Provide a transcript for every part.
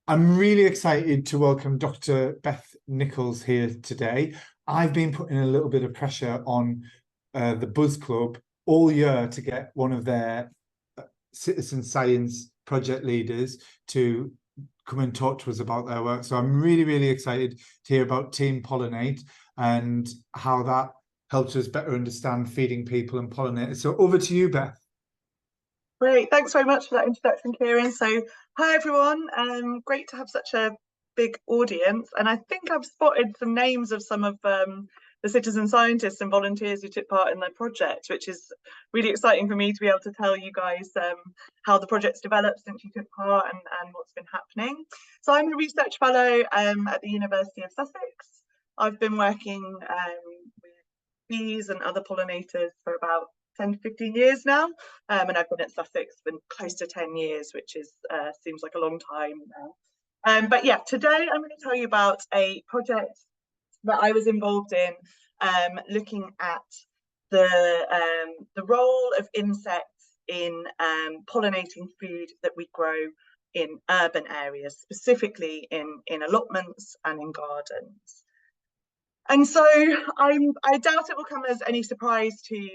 I'm really excited to welcome Dr. Beth Nicolls here today. I've been putting a little bit of pressure on the Buzz Club all year to get one of their citizen science project leaders to come and talk to us about their work. So I'm really, really excited to hear about Team PollinATE and how that helps us better understand feeding people and pollinators. So over to you, Beth. Great, thanks very much for that introduction, Kieran. So, hi everyone. Great to have such a big audience, and I think I've spotted some names of some of the citizen scientists and volunteers who took part in the project, which is really exciting for me to be able to tell you guys how the project's developed since you took part and what's been happening. So, I'm a research fellow at the University of Sussex. I've been working with bees and other pollinators for about 10 to 15 years now, and I've been at Sussex for close to 10 years, which is seems like a long time now. But yeah, today I'm going to tell you about a project that I was involved in, looking at the role of insects in pollinating food that we grow in urban areas, specifically in allotments and in gardens. And so I doubt it will come as any surprise to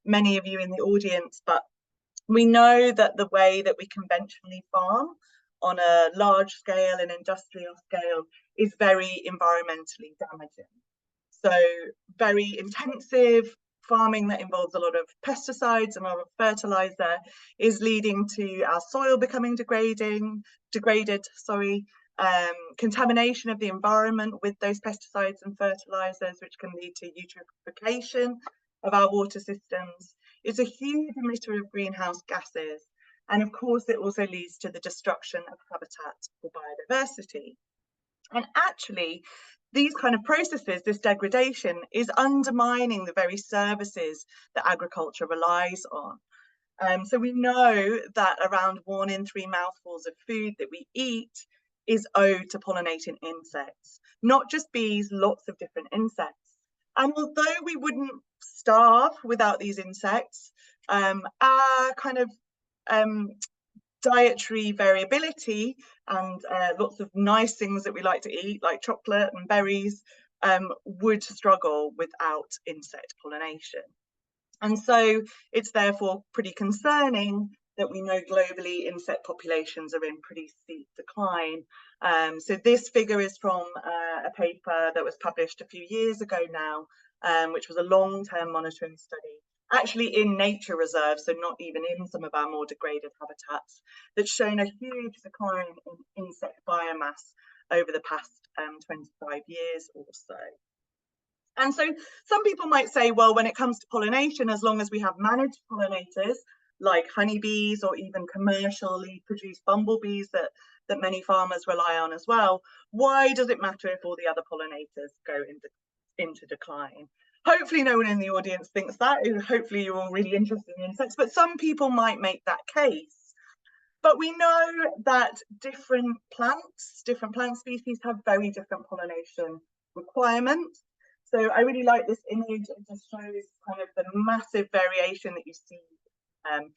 many of you in the audience, but we know that the way that we conventionally farm on a large scale and industrial scale is very environmentally damaging. So very intensive farming that involves a lot of pesticides and a lot of fertilizer is leading to our soil becoming degraded, contamination of the environment with those pesticides and fertilizers, which can lead to eutrophication of our water systems. It's a huge emitter of greenhouse gases. And of course, it also leads to the destruction of habitat for biodiversity. And actually, these kind of processes, this degradation, is undermining the very services that agriculture relies on. So we know that around 1 in 3 mouthfuls of food that we eat is owed to pollinating insects, not just bees, lots of different insects. And although we wouldn't starve without these insects, our kind of dietary variability and lots of nice things that we like to eat, like chocolate and berries, would struggle without insect pollination. And so it's therefore pretty concerning that we know globally insect populations are in pretty steep decline. So this figure is from a paper that was published a few years ago now, which was a long-term monitoring study, actually in nature reserves, so not even in some of our more degraded habitats, that's shown a huge decline in insect biomass over the past 25 years or so. And so some people might say, well, when it comes to pollination, as long as we have managed pollinators like honeybees or even commercially produced bumblebees that many farmers rely on as well, why does it matter if all the other pollinators go into decline? Hopefully no one in the audience thinks that. Hopefully you're all really interested in insects, but some people might make that case. But we know that different plant species have very different pollination requirements. So I really like this image. It just shows kind of the massive variation that you see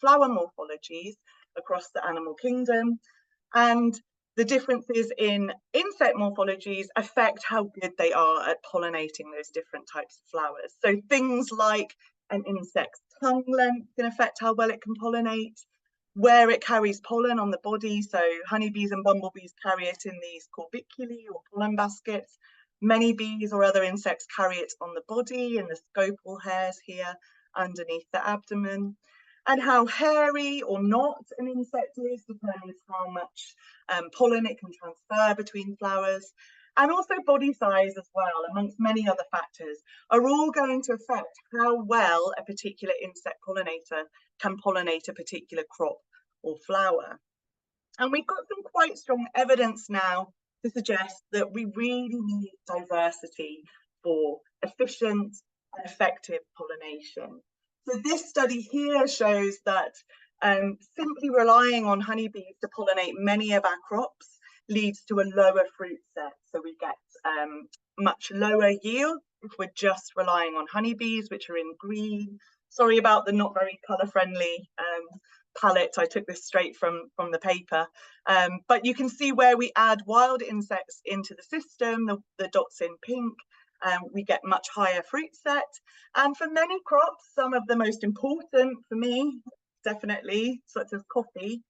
flower morphologies across the animal kingdom. And the differences in insect morphologies affect how good they are at pollinating those different types of flowers. So things like an insect's tongue length can affect how well it can pollinate, where it carries pollen on the body. So honeybees and bumblebees carry it in these corbiculae or pollen baskets. Many bees or other insects carry it on the body in the scopal hairs here underneath the abdomen. And how hairy or not an insect is determines how much pollen it can transfer between flowers. And also body size as well, amongst many other factors, are all going to affect how well a particular insect pollinator can pollinate a particular crop or flower. And we've got some quite strong evidence now to suggest that we really need diversity for efficient and effective pollination. So this study here shows that simply relying on honeybees to pollinate many of our crops leads to a lower fruit set. So we get much lower yield if we're just relying on honeybees, which are in green. Sorry about the not very colour friendly palette. I took this straight from the paper, but you can see where we add wild insects into the system, the dots in pink, we get much higher fruit set. And for many crops, some of the most important for me, definitely, such as coffee,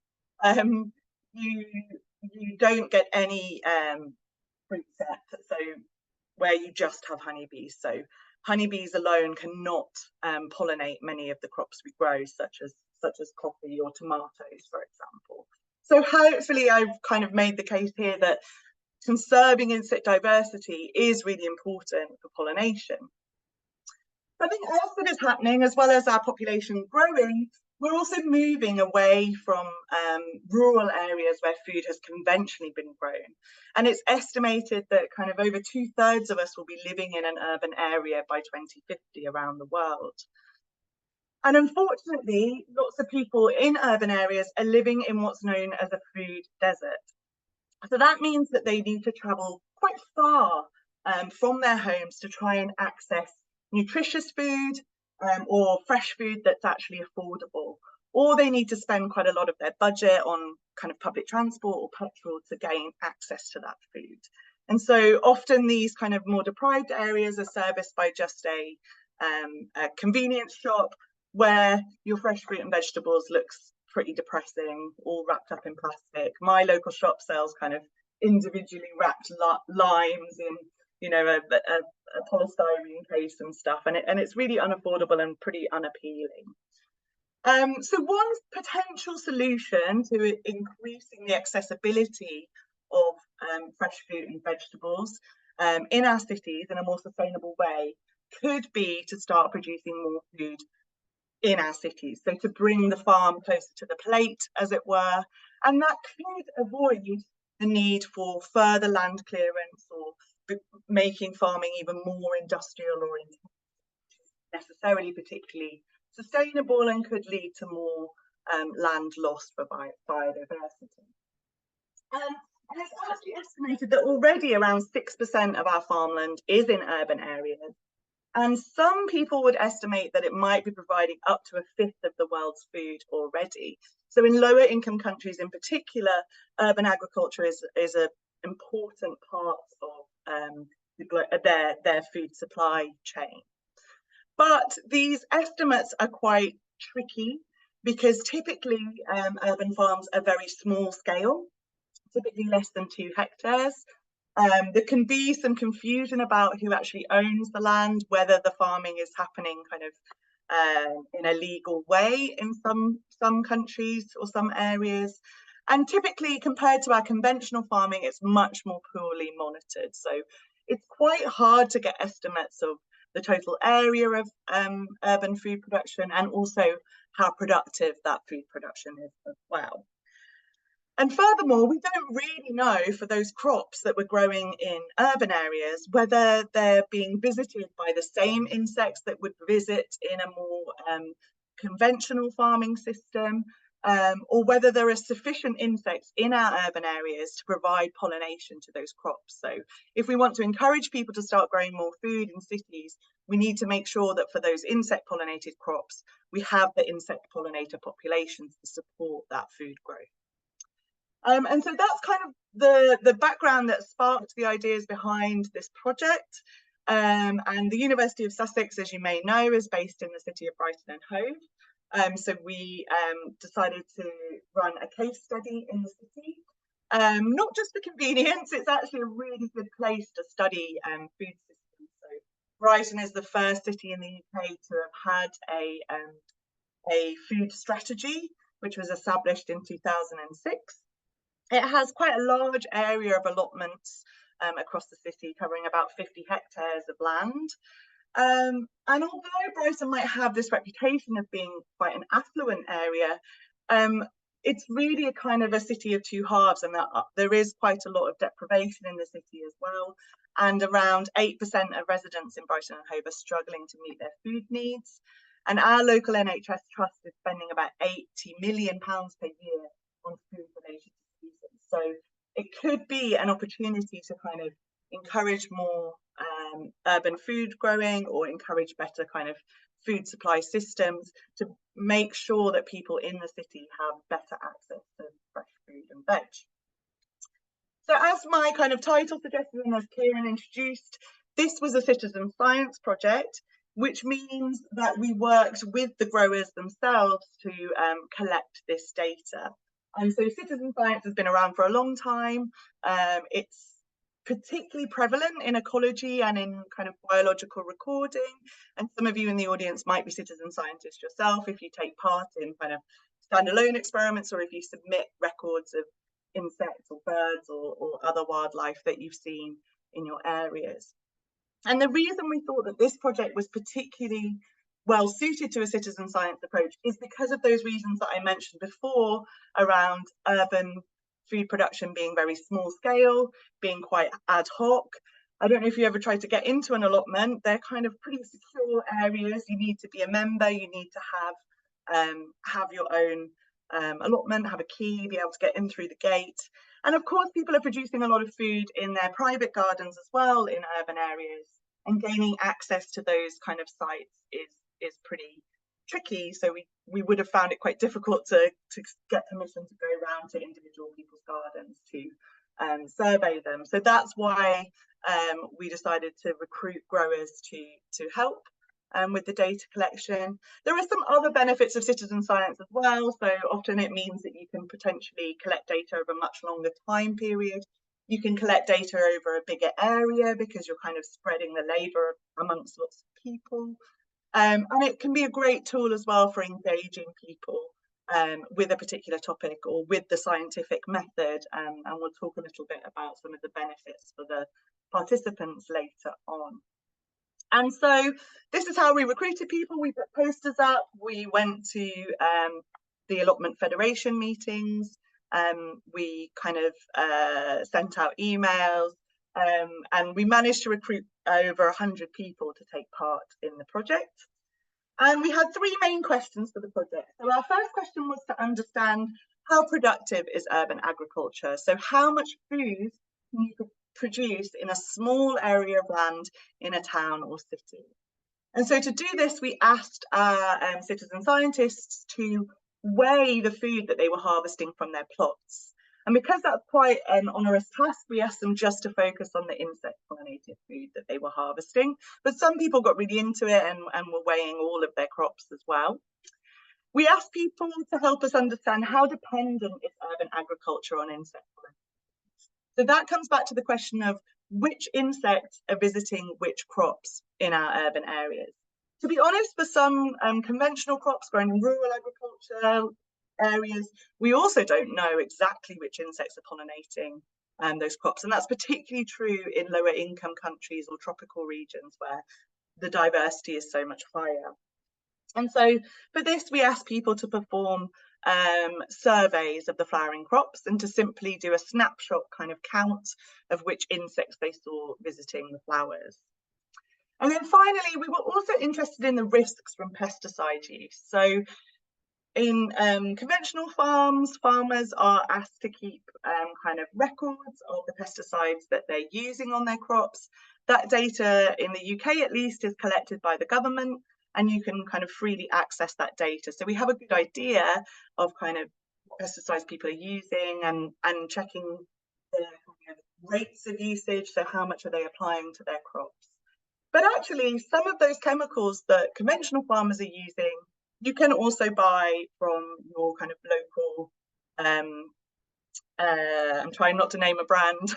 you don't get any fruit set, so where you just have honeybees. So honeybees alone cannot pollinate many of the crops we grow, such as coffee or tomatoes, for example. So hopefully I've kind of made the case here that conserving insect diversity is really important for pollination. Something else that is happening, as well as our population growing, we're also moving away from rural areas where food has conventionally been grown. And it's estimated that kind of over 2/3 of us will be living in an urban area by 2050 around the world. And unfortunately, lots of people in urban areas are living in what's known as a food desert. So that means that they need to travel quite far from their homes to try and access nutritious food or fresh food that's actually affordable. Or they need to spend quite a lot of their budget on kind of public transport or petrol to gain access to that food. And so often these kind of more deprived areas are serviced by just a convenience shop where your fresh fruit and vegetables looks pretty depressing, all wrapped up in plastic. My local shop sells kind of individually wrapped limes in, you know, a polystyrene case and stuff, and it's really unaffordable and pretty unappealing. So one potential solution to increasing the accessibility of fresh fruit and vegetables in our cities in a more sustainable way could be to start producing more food in our cities, so to bring the farm closer to the plate, as it were, and that could avoid the need for further land clearance or making farming even more industrial or necessarily particularly sustainable, and could lead to more land loss for biodiversity. And it's actually estimated that already around 6% of our farmland is in urban areas. And some people would estimate that it might be providing up to 1/5 of the world's food already. So in lower income countries in particular, urban agriculture is an important part of their food supply chain. But these estimates are quite tricky because typically urban farms are very small scale, typically less than 2 hectares. There can be some confusion about who actually owns the land, whether the farming is happening kind of in a legal way in some countries or some areas. And typically, compared to our conventional farming, it's much more poorly monitored. So it's quite hard to get estimates of the total area of urban food production, and also how productive that food production is as well. And furthermore, we don't really know for those crops that we're growing in urban areas whether they're being visited by the same insects that would visit in a more conventional farming system, or whether there are sufficient insects in our urban areas to provide pollination to those crops. So if we want to encourage people to start growing more food in cities, we need to make sure that for those insect pollinated crops, we have the insect pollinator populations to support that food growth. And so that's kind of the background that sparked the ideas behind this project. And the University of Sussex, as you may know, is based in the city of Brighton and Hove. So we decided to run a case study in the city, not just for convenience, it's actually a really good place to study food systems. So Brighton is the first city in the UK to have had a food strategy, which was established in 2006. It has quite a large area of allotments across the city, covering about 50 hectares of land. And although Brighton might have this reputation of being quite an affluent area, it's really a kind of a city of two halves, and there is quite a lot of deprivation in the city as well. And around 8% of residents in Brighton and Hove are struggling to meet their food needs. And our local NHS trust is spending about £80 million per year on food related to seasons. So it could be an opportunity to kind of encourage more urban food growing or encourage better kind of food supply systems to make sure that people in the city have better access to fresh food and veg. So as my kind of title suggested and as Kieran introduced, this was a citizen science project, which means that we worked with the growers themselves to collect this data. And so citizen science has been around for a long time. It's particularly prevalent in ecology and in kind of biological recording. And some of you in the audience might be citizen scientists yourself if you take part in kind of standalone experiments or if you submit records of insects or birds or other wildlife that you've seen in your areas. And the reason we thought that this project was particularly well suited to a citizen science approach is because of those reasons that I mentioned before around urban food production being very small scale, being quite ad hoc. I don't know if you ever tried to get into an allotment. They're kind of pretty secure areas. You need to be a member. You need to have your own allotment, have a key, be able to get in through the gate. And of course, people are producing a lot of food in their private gardens as well in urban areas. And gaining access to those kind of sites is pretty tricky. So we would have found it quite difficult to get permission to go around to individual people's gardens to survey them. So that's why we decided to recruit growers to help with the data collection. There are some other benefits of citizen science as well. So often it means that you can potentially collect data over a much longer time period. You can collect data over a bigger area because you're kind of spreading the labour amongst lots of people. And it can be a great tool as well for engaging people with a particular topic or with the scientific method. And we'll talk a little bit about some of the benefits for the participants later on. And so this is how we recruited people. We put posters up. We went to the Allotment Federation meetings. We kind of sent out emails and we managed to recruit over 100 people to take part in the project. And we had three main questions for the project. So our first question was to understand how productive is urban agriculture? So how much food can you produce in a small area of land in a town or city? And so to do this, we asked our citizen scientists to weigh the food that they were harvesting from their plots. And because that's quite an onerous task, we asked them just to focus on the insect pollinated food that they were harvesting. But some people got really into it and were weighing all of their crops as well. We asked people to help us understand how dependent is urban agriculture on insect pollination. So that comes back to the question of which insects are visiting which crops in our urban areas. To be honest, for some conventional crops grown in rural agriculture areas, we also don't know exactly which insects are pollinating those crops. And that's particularly true in lower income countries or tropical regions where the diversity is so much higher. And so for this, we asked people to perform surveys of the flowering crops and to simply do a snapshot kind of count of which insects they saw visiting the flowers. And then finally, we were also interested in the risks from pesticide use. So in conventional farms, farmers are asked to keep kind of records of the pesticides that they're using on their crops. That data in the UK at least is collected by the government, and you can kind of freely access that data. So we have a good idea of kind of what pesticides people are using and checking the rates of usage. So how much are they applying to their crops? But actually, some of those chemicals that conventional farmers are using, you can also buy from your kind of local, I'm trying not to name a brand,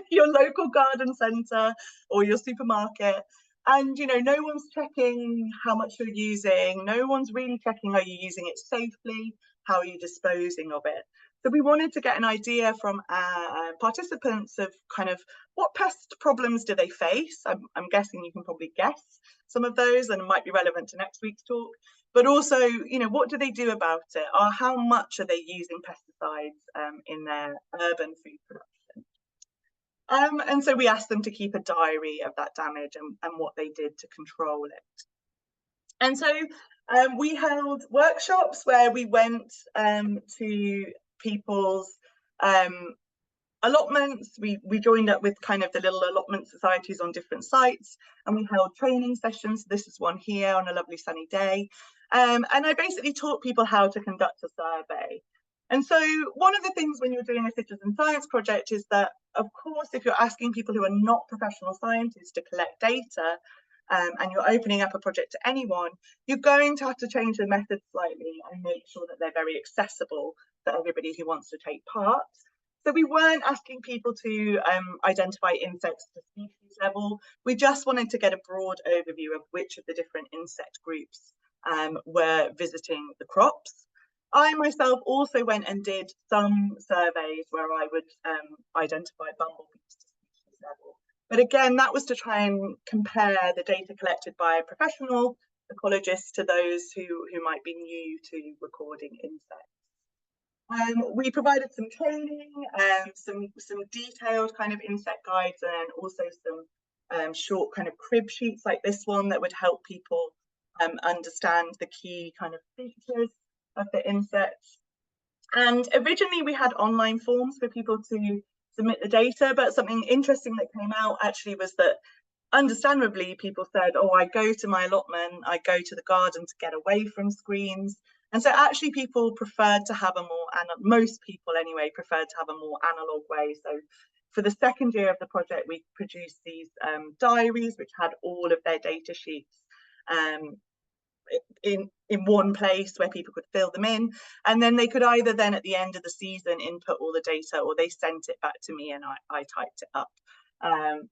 your local garden centre or your supermarket. And, you know, no one's checking how much you're using. No one's really checking, are you using it safely? How are you disposing of it? So we wanted to get an idea from our participants of kind of what pest problems do they face? I'm guessing you can probably guess some of those and it might be relevant to next week's talk. But also, you know, what do they do about it? Or how much are they using pesticides in their urban food production? And so we asked them to keep a diary of that damage and what they did to control it. And so we held workshops where we went to people's allotments. We joined up with kind of the little allotment societies on different sites, and we held training sessions. This is one here on a lovely sunny day. And I basically taught people how to conduct a survey. And so one of the things when you're doing a citizen science project is that, of course, if you're asking people who are not professional scientists to collect data, and you're opening up a project to anyone, you're going to have to change the method slightly and make sure that they're very accessible for everybody who wants to take part. So we weren't asking people to identify insects at a species level. We just wanted to get a broad overview of which of the different insect groups were visiting the crops. I myself also went and did some surveys where I would identify bumblebees to species level. But again, that was to try and compare the data collected by a professional ecologist to those who might be new to recording insects. We provided some training, some detailed kind of insect guides, and also some short kind of crib sheets like this one that would help people understand the key kind of features of the insects. And originally we had online forms for people to submit the data, but something interesting that came out actually was that, understandably, people said, oh, I go to my allotment, I go to the garden to get away from screens. And so actually people preferred to have a more, most people anyway, preferred to have a more analog way. So for the second year of the project, we produced these diaries, which had all of their data sheets in one place where people could fill them in, and then they could either then at the end of the season input all the data, or they sent it back to me and I typed it up,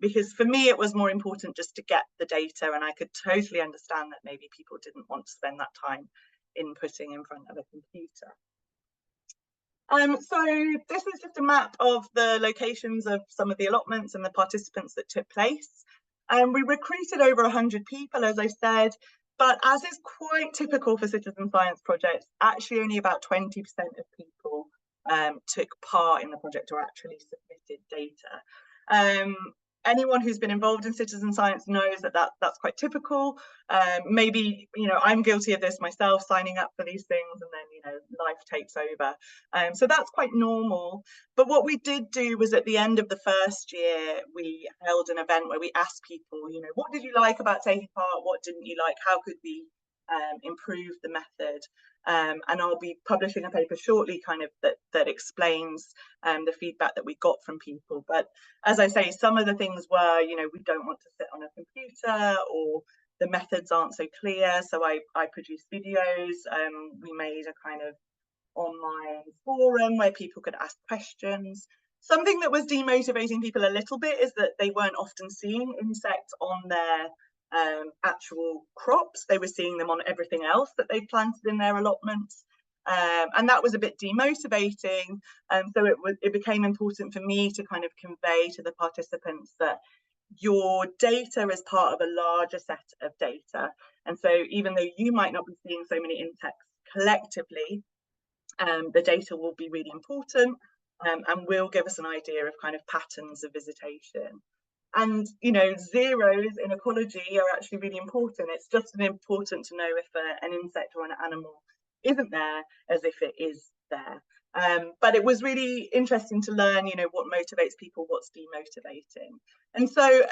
because for me it was more important just to get the data, and I could totally understand that maybe people didn't want to spend that time inputting in front of a computer. So this is just a map of the locations of some of the allotments and the participants that took place. We recruited over 100 people, as I said, but as is quite typical for citizen science projects, actually only about 20% of people took part in the project or actually submitted data. Anyone who's been involved in citizen science knows that that's quite typical. Maybe, I'm guilty of this myself, signing up for these things, and then, life takes over. So that's quite normal. But what we did do was at the end of the first year, we held an event where we asked people, what did you like about taking part? What didn't you like? How could we improve the method? And I'll be publishing a paper shortly kind of that explains the feedback that we got from people. But as I say, some of the things were, we don't want to sit on a computer, or the methods aren't so clear. So I produced videos. We made a kind of online forum where people could ask questions. Something that was demotivating people a little bit is that they weren't often seeing insects on their actual crops. They were seeing them on everything else that they planted in their allotments, and that was a bit demotivating. So it became important for me to kind of convey to the participants that your data is part of a larger set of data, and so even though you might not be seeing so many insects collectively, the data will be really important, and will give us an idea of kind of patterns of visitation. And, zeros in ecology are actually really important. It's just as important to know if an insect or an animal isn't there as if it is there. But it was really interesting to learn, what motivates people, what's demotivating. And so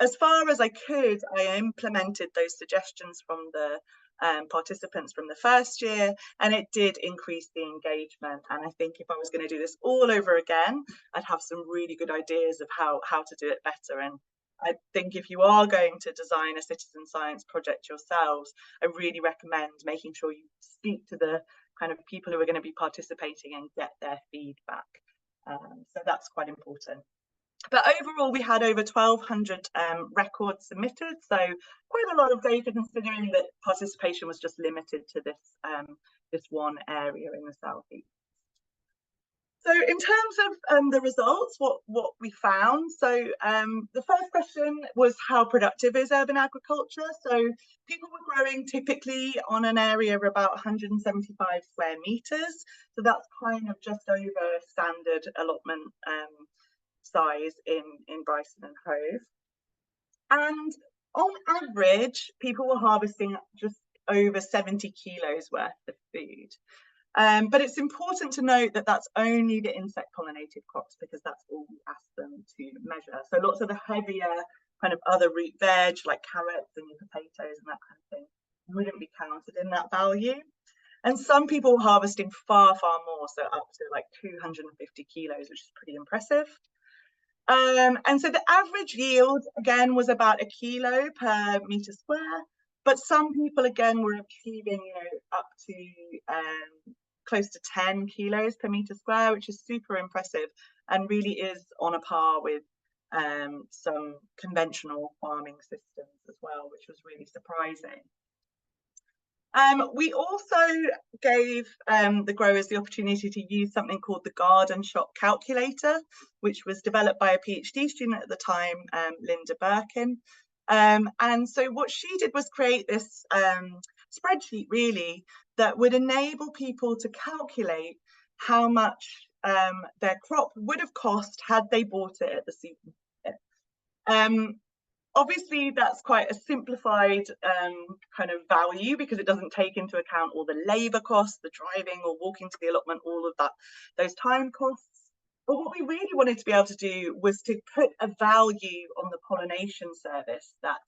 as far as I could, I implemented those suggestions from the participants from the first year, and it did increase the engagement. And I think if I was going to do this all over again, I'd have some really good ideas of how to do it better. And I think if you are going to design a citizen science project yourselves, I really recommend making sure you speak to the kind of people who are going to be participating and get their feedback. So that's quite important. But overall, we had over 1,200 records submitted, so quite a lot of data, considering that participation was just limited to this one area in the southeast. So in terms of the results, what we found, so the first question was, how productive is urban agriculture? So people were growing typically on an area of about 175 square meters. So that's kind of just over standard allotment size in Brighton and Hove. And on average, people were harvesting just over 70 kilos worth of food. But it's important to note that that's only the insect pollinated crops, because that's all we ask them to measure. So lots of the heavier kind of other root veg like carrots and your potatoes and that kind of thing wouldn't be counted in that value. And some people were harvesting far more, so up to like 250 kilos, which is pretty impressive. And so the average yield again was about 1 kilo per meter square, but some people again were achieving, you know, up to close to 10 kilos per meter square, which is super impressive and really is on a par with some conventional farming systems as well, which was really surprising. We also gave the growers the opportunity to use something called the garden shop calculator, which was developed by a PhD student at the time, Linda Birkin. And so what she did was create this spreadsheet really that would enable people to calculate how much their crop would have cost had they bought it at the supermarket. Obviously, that's quite a simplified kind of value, because it doesn't take into account all the labour costs, the driving or walking to the allotment, all of that, those time costs. But what we really wanted to be able to do was to put a value on the pollination service that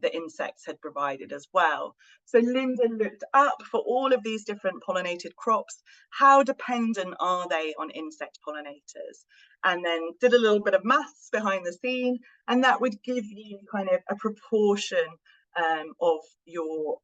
the insects had provided as well. So Linda looked up for all of these different pollinated crops, how dependent are they on insect pollinators? And then did a little bit of maths behind the scene, and that would give you kind of a proportion of your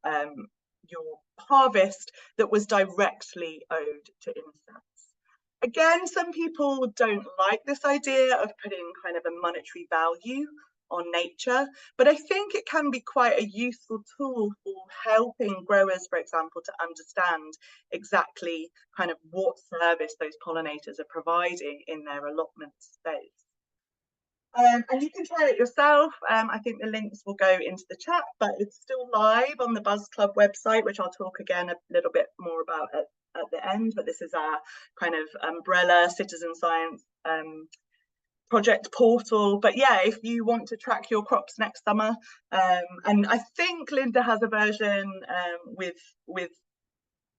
harvest that was directly owed to insects. Again, some people don't like this idea of putting kind of a monetary value on nature, but I think it can be quite a useful tool for helping growers, for example, to understand exactly kind of what service those pollinators are providing in their allotment space. And you can try it yourself. I think the links will go into the chat, but it's still live on the Buzz Club website, which I'll talk again a little bit more about at the end. But this is our kind of umbrella citizen science project portal. But yeah, if you want to track your crops next summer, and I think Linda has a version with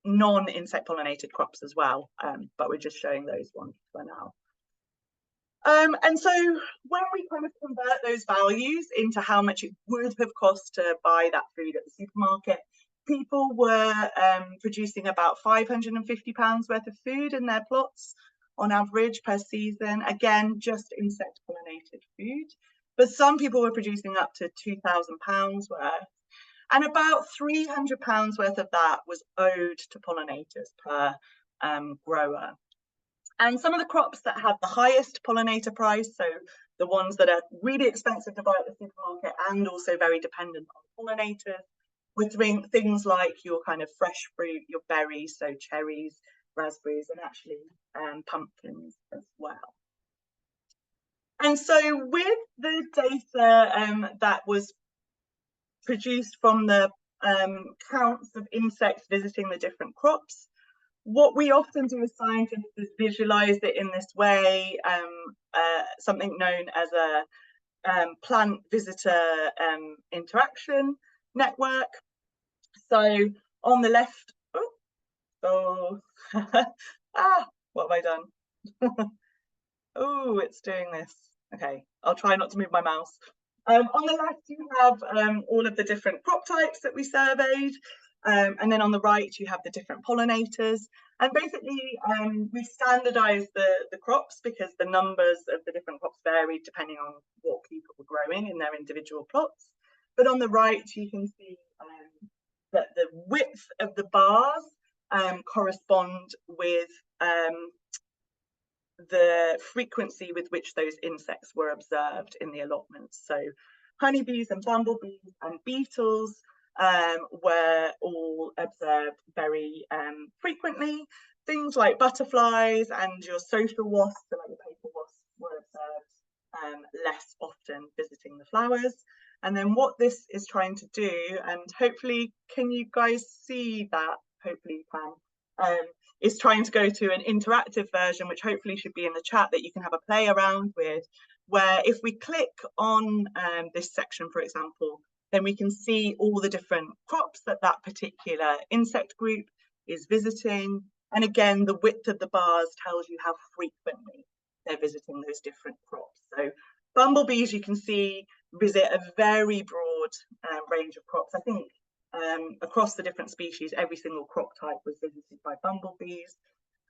non-insect pollinated crops as well, but we're just showing those ones for now. And so when we kind of convert those values into how much it would have cost to buy that food at the supermarket, people were producing about £550 worth of food in their plots on average per season, again, just insect pollinated food. But some people were producing up to £2,000 worth, and about £300 worth of that was owed to pollinators per grower. And some of the crops that had the highest pollinator price, so the ones that are really expensive to buy at the supermarket and also very dependent on pollinators, were things like your kind of fresh fruit, your berries, so cherries, raspberries, and actually pumpkins as well. And so with the data that was produced from the counts of insects visiting the different crops, what we often do as scientists is visualize it in this way, something known as a plant visitor interaction network. So on the left, what have I done? Oh, it's doing this. Okay, I'll try not to move my mouse. On the left, you have all of the different crop types that we surveyed. And then on the right, you have the different pollinators. And basically, we standardized the crops because the numbers of the different crops varied depending on what people were growing in their individual plots. But on the right, you can see that the width of the bars correspond with the frequency with which those insects were observed in the allotments. So honeybees and bumblebees and beetles were all observed very frequently. Things like butterflies and your social wasps, so like the paper wasps, were observed less often visiting the flowers. And then what this is trying to do, and hopefully, can you guys see that? Hopefully you can. Is trying to go to an interactive version, which hopefully should be in the chat, that you can have a play around with, where if we click on this section, for example, then we can see all the different crops that that particular insect group is visiting. And again, the width of the bars tells you how frequently they're visiting those different crops. So bumblebees, you can see, visit a very broad range of crops. I think across the different species, every single crop type was visited by bumblebees.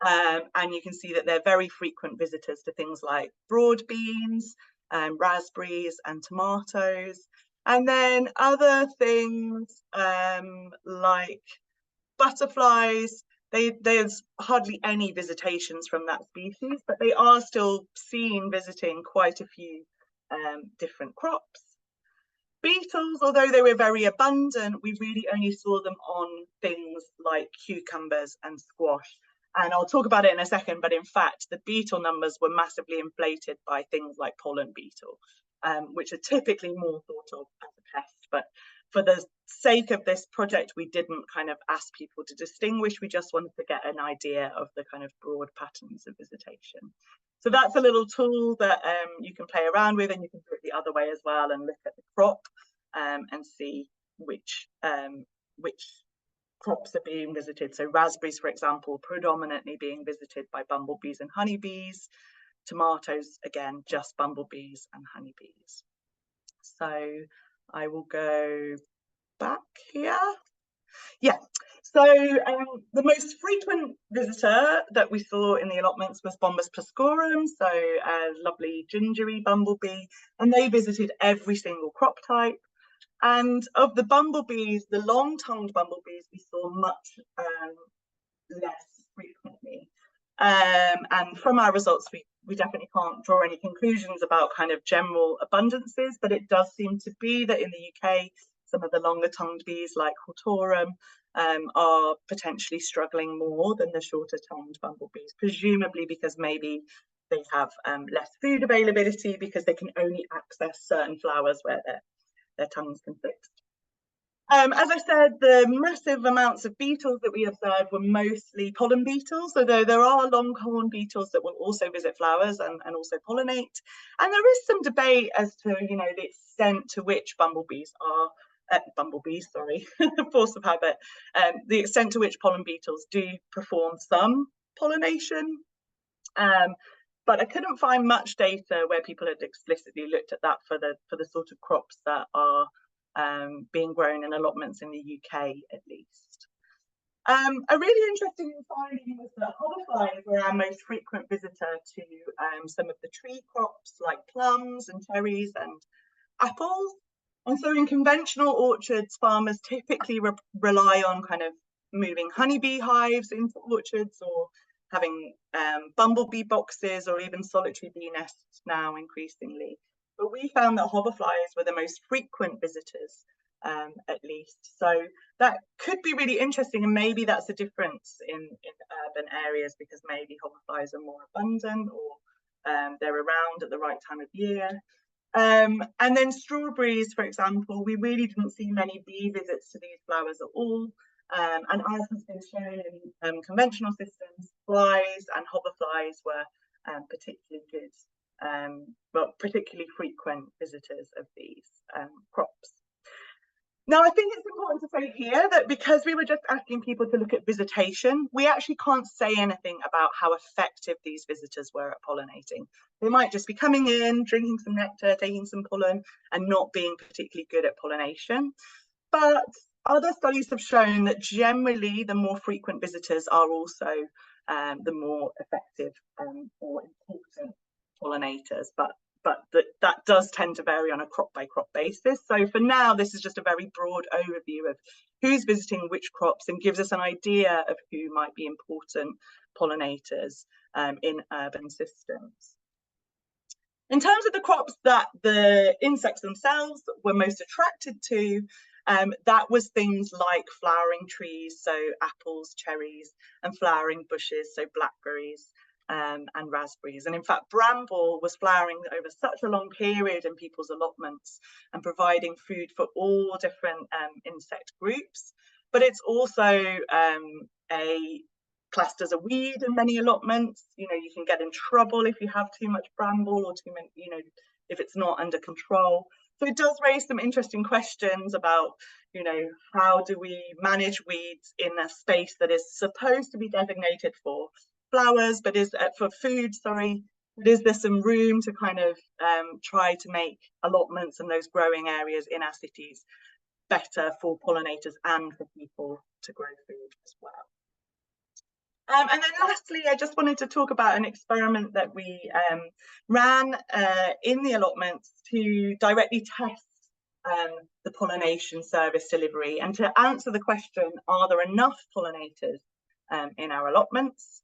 And you can see that they're very frequent visitors to things like broad beans, raspberries and tomatoes. And then other things like butterflies, there's hardly any visitations from that species, but they are still seen visiting quite a few different crops. Beetles, although they were very abundant, we really only saw them on things like cucumbers and squash. And I'll talk about it in a second, but in fact, the beetle numbers were massively inflated by things like pollen beetle, which are typically more thought of as a pest. But for the sake of this project, we didn't kind of ask people to distinguish. We just wanted to get an idea of the kind of broad patterns of visitation. So that's a little tool that you can play around with, and you can do it the other way as well and look at the crop and see which crops are being visited. So raspberries, for example, predominantly being visited by bumblebees and honeybees. Tomatoes, again, just bumblebees and honeybees. So I will go back here. Yeah, so the most frequent visitor that we saw in the allotments was Bombus piscorum, so a lovely gingery bumblebee, and they visited every single crop type. And of the bumblebees, the long-tongued bumblebees, we saw much less frequently. And from our results, we definitely can't draw any conclusions about kind of general abundances, but it does seem to be that in the UK, some of the longer tongued bees like Hortorum are potentially struggling more than the shorter tongued bumblebees, presumably because maybe they have less food availability because they can only access certain flowers where their tongues can fix. As I said, the massive amounts of beetles that we observed were mostly pollen beetles, although there are longhorn beetles that will also visit flowers and also pollinate. And there is some debate as to, you know, the extent to which force of habit, the extent to which pollen beetles do perform some pollination. But I couldn't find much data where people had explicitly looked at that for the sort of crops that are being grown in allotments in the UK, at least. A really interesting finding was that hoverflies were our most frequent visitor to some of the tree crops like plums and cherries and apples. And so in conventional orchards, farmers typically rely on kind of moving honeybee hives into orchards or having bumblebee boxes or even solitary bee nests now increasingly. But we found that hoverflies were the most frequent visitors, at least. So that could be really interesting, and maybe that's a difference in urban areas because maybe hoverflies are more abundant or they're around at the right time of year. And then strawberries, for example, we really didn't see many bee visits to these flowers at all. And as has been shown in conventional systems, flies and hoverflies were particularly good, particularly frequent visitors of these crops. Now, I think it's important to say here that because we were just asking people to look at visitation, we actually can't say anything about how effective these visitors were at pollinating. They might just be coming in, drinking some nectar, taking some pollen, and not being particularly good at pollination. But other studies have shown that generally the more frequent visitors are also the more effective or important pollinators, but that does tend to vary on a crop by crop basis. So for now, this is just a very broad overview of who's visiting which crops and gives us an idea of who might be important pollinators in urban systems. In terms of the crops that the insects themselves were most attracted to, that was things like flowering trees, so apples, cherries, and flowering bushes, so blackberries and raspberries. And in fact, bramble was flowering over such a long period in people's allotments and providing food for all different insect groups. But it's also classed as a weed in many allotments. You know, you can get in trouble if you have too much bramble or too many, you know, if it's not under control. So it does raise some interesting questions about, you know, how do we manage weeds in a space that is supposed to be designated for flowers, but is for food, sorry, but is there some room to kind of try to make allotments and those growing areas in our cities better for pollinators and for people to grow food as well. And then lastly, I just wanted to talk about an experiment that we ran in the allotments to directly test the pollination service delivery and to answer the question, are there enough pollinators in our allotments?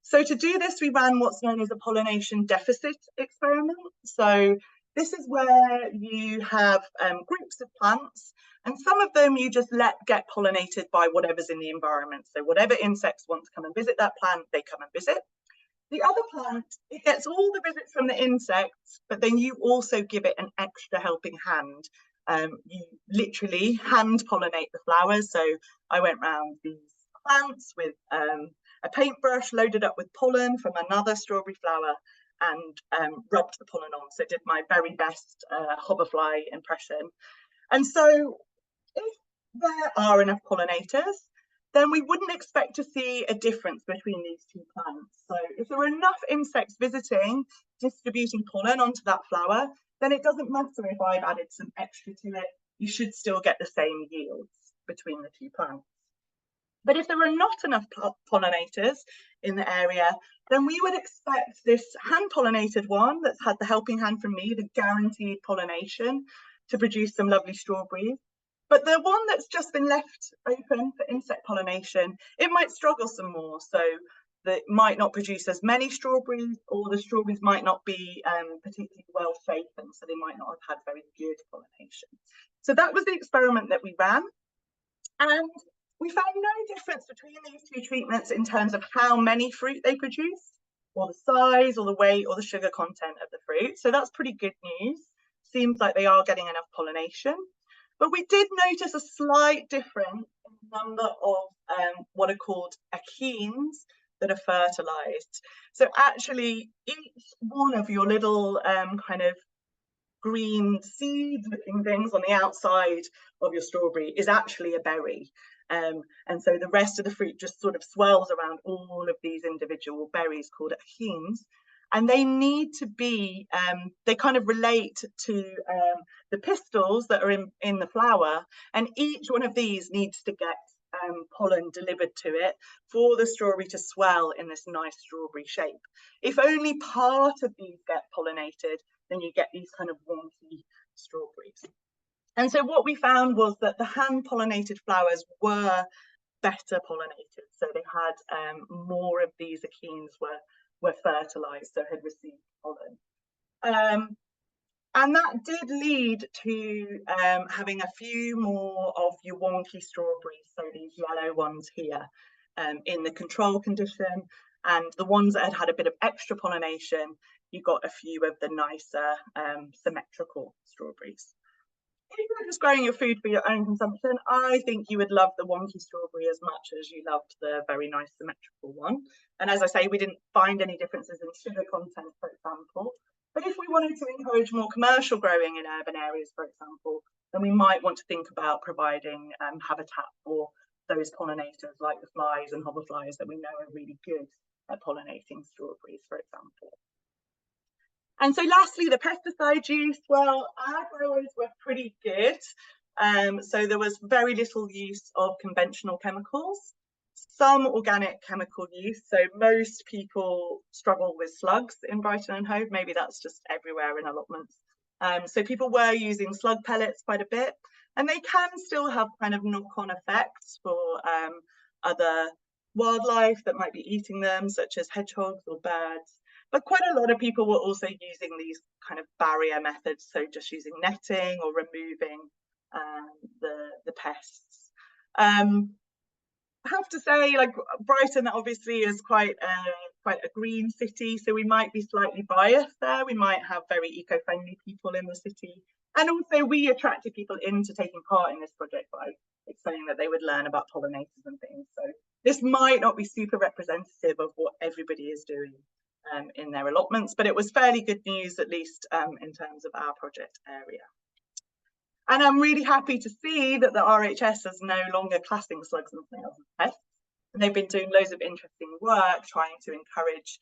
So to do this, we ran what's known as a pollination deficit experiment. So this is where you have groups of plants, and some of them you just let get pollinated by whatever's in the environment. So whatever insects want to come and visit that plant, they come and visit. The other plant, it gets all the visits from the insects, but then you also give it an extra helping hand. You literally hand pollinate the flowers. So I went around these plants with a paintbrush loaded up with pollen from another strawberry flower and rubbed the pollen on. So did my very best hoverfly impression. And so if there are enough pollinators, then we wouldn't expect to see a difference between these two plants. So if there are enough insects visiting, distributing pollen onto that flower, then it doesn't matter if I've added some extra to it, you should still get the same yields between the two plants. But if there are not enough pollinators in the area, then we would expect this hand-pollinated one that's had the helping hand from me, the guaranteed pollination, to produce some lovely strawberries. But the one that's just been left open for insect pollination, it might struggle some more. So that might not produce as many strawberries, or the strawberries might not be particularly well shapen, so they might not have had very good pollination. So that was the experiment that we ran. And we found no difference between these two treatments in terms of how many fruit they produce, or the size, or the weight, or the sugar content of the fruit. So that's pretty good news. Seems like they are getting enough pollination. But we did notice a slight difference in the number of what are called achenes that are fertilized. So actually, each one of your little kind of green seed looking things on the outside of your strawberry is actually a berry. And so the rest of the fruit just sort of swells around all of these individual berries called achenes. And they need to be, they kind of relate to the pistils that are in the flower. And each one of these needs to get pollen delivered to it for the strawberry to swell in this nice strawberry shape. If only part of these get pollinated, then you get these kind of wonky strawberries. And so what we found was that the hand-pollinated flowers were better pollinated. So they had more of these achenes were fertilized, so had received pollen. And that did lead to having a few more of your wonky strawberries, so these yellow ones here, in the control condition. And the ones that had had a bit of extra pollination, you got a few of the nicer symmetrical strawberries. If you're just growing your food for your own consumption, I think you would love the wonky strawberry as much as you loved the very nice symmetrical one. And as I say, we didn't find any differences in sugar content, for example. But if we wanted to encourage more commercial growing in urban areas, for example, then we might want to think about providing habitat for those pollinators like the flies and hoverflies that we know are really good at pollinating strawberries, for example. And so lastly, the pesticide use, well, our growers were pretty good. So there was very little use of conventional chemicals, some organic chemical use. So most people struggle with slugs in Brighton and Hove. Maybe that's just everywhere in allotments. So people were using slug pellets quite a bit, and they can still have kind of knock-on effects for other wildlife that might be eating them, such as hedgehogs or birds. But quite a lot of people were also using these kind of barrier methods, so just using netting or removing the pests. I have to say, like, Brighton obviously is quite a green city, so we might be slightly biased there. We might have very eco-friendly people in the city, and also we attracted people into taking part in this project by explaining that they would learn about pollinators and things. So this might not be super representative of what everybody is doing in their allotments, but it was fairly good news, at least in terms of our project area. And I'm really happy to see that the RHS is no longer classing slugs and snails as pests. And they've been doing loads of interesting work trying to encourage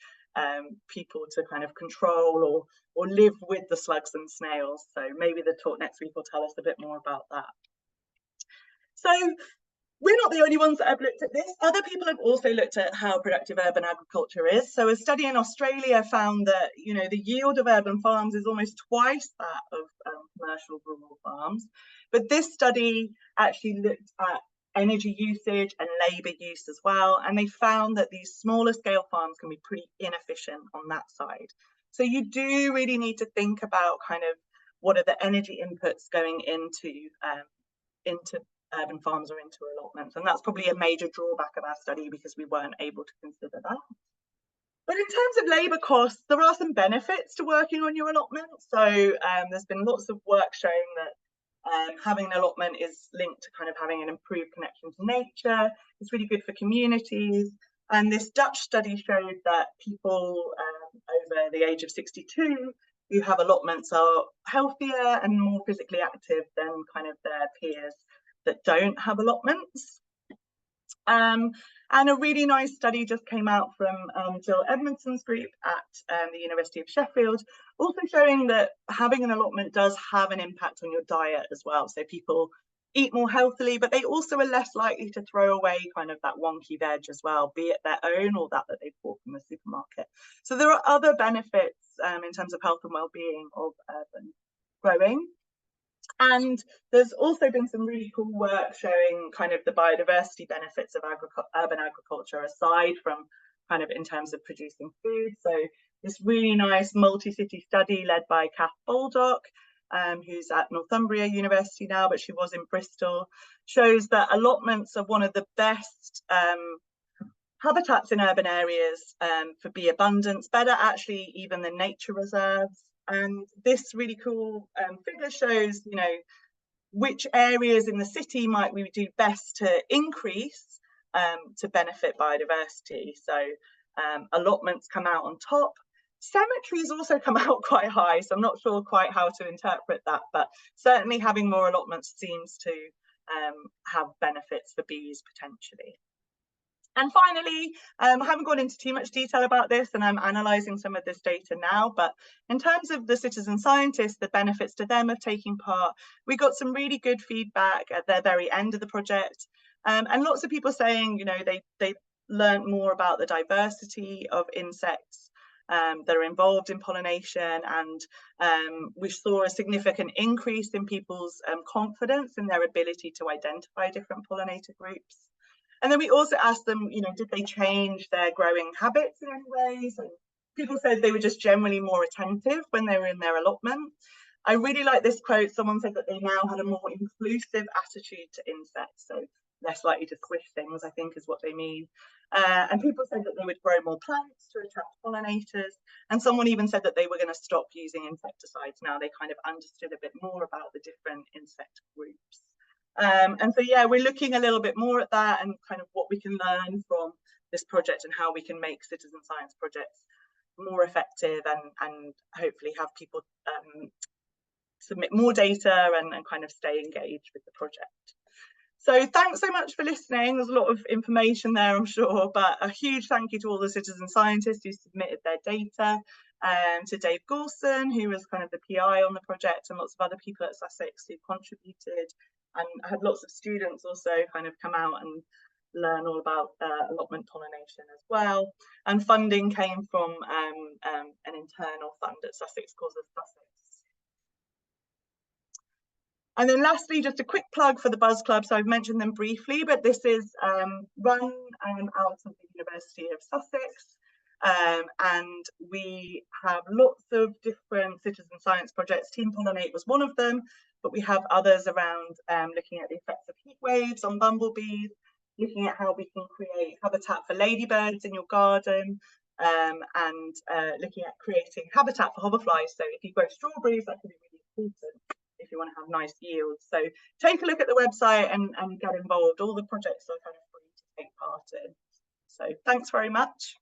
people to kind of control or live with the slugs and snails. So maybe the talk next week will tell us a bit more about that. So we're not the only ones that have looked at this. Other people have also looked at how productive urban agriculture is. So a study in Australia found that, you know, the yield of urban farms is almost twice that of commercial rural farms. But this study actually looked at energy usage and labour use as well. And they found that these smaller scale farms can be pretty inefficient on that side. So you do really need to think about kind of what are the energy inputs going into urban farms or into allotments, and that's probably a major drawback of our study because we weren't able to consider that. But in terms of labour costs, there are some benefits to working on your allotment. So there's been lots of work showing that having an allotment is linked to kind of having an improved connection to nature. It's really good for communities. And this Dutch study showed that people over the age of 62 who have allotments are healthier and more physically active than kind of their peers that don't have allotments. And a really nice study just came out from Jill Edmondson's group at the University of Sheffield, also showing that having an allotment does have an impact on your diet as well. So people eat more healthily, but they also are less likely to throw away kind of that wonky veg as well, be it their own or that they bought from the supermarket. So there are other benefits in terms of health and well-being of urban growing. And there's also been some really cool work showing kind of the biodiversity benefits of urban agriculture aside from kind of in terms of producing food. So this really nice multi-city study led by Kath Baldock, who's at Northumbria University now, but she was in Bristol, shows that allotments are one of the best habitats in urban areas for bee abundance, better actually even than nature reserves. And this really cool figure shows, you know, which areas in the city might we do best to increase to benefit biodiversity. So allotments come out on top. Cemeteries also come out quite high, so I'm not sure quite how to interpret that, but certainly having more allotments seems to have benefits for bees potentially. And finally, I haven't gone into too much detail about this, and I'm analysing some of this data now, but in terms of the citizen scientists, the benefits to them of taking part, we got some really good feedback at the very end of the project, and lots of people saying, you know, they learned more about the diversity of insects that are involved in pollination, and we saw a significant increase in people's confidence in their ability to identify different pollinator groups. And then we also asked them, you know, did they change their growing habits in any ways? And people said they were just generally more attentive when they were in their allotment. I really like this quote. Someone said that they now had a more inclusive attitude to insects, so less likely to squish things, I think is what they mean. And people said that they would grow more plants to attract pollinators. And someone even said that they were going to stop using insecticides now they kind of understood a bit more about the different insect groups. And so, yeah, we're looking a little bit more at that and kind of what we can learn from this project and how we can make citizen science projects more effective and hopefully have people submit more data and kind of stay engaged with the project. So thanks so much for listening. There's a lot of information there, I'm sure, but a huge thank you to all the citizen scientists who submitted their data, to Dave Goulson, who was kind of the PI on the project, and lots of other people at Sussex who contributed. And I had lots of students also kind of come out and learn all about allotment pollination as well. And funding came from an internal fund at Sussex called the Sussex. And then lastly, just a quick plug for the Buzz Club. So I've mentioned them briefly, but this is run out of the University of Sussex. And we have lots of different citizen science projects. Team PollinATE was one of them, but we have others around looking at the effects of heat waves on bumblebees, looking at how we can create habitat for ladybirds in your garden, and looking at creating habitat for hoverflies. So if you grow strawberries, that can be really important if you want to have nice yields. So take a look at the website and get involved. All the projects are kind of free to take part in. So thanks very much.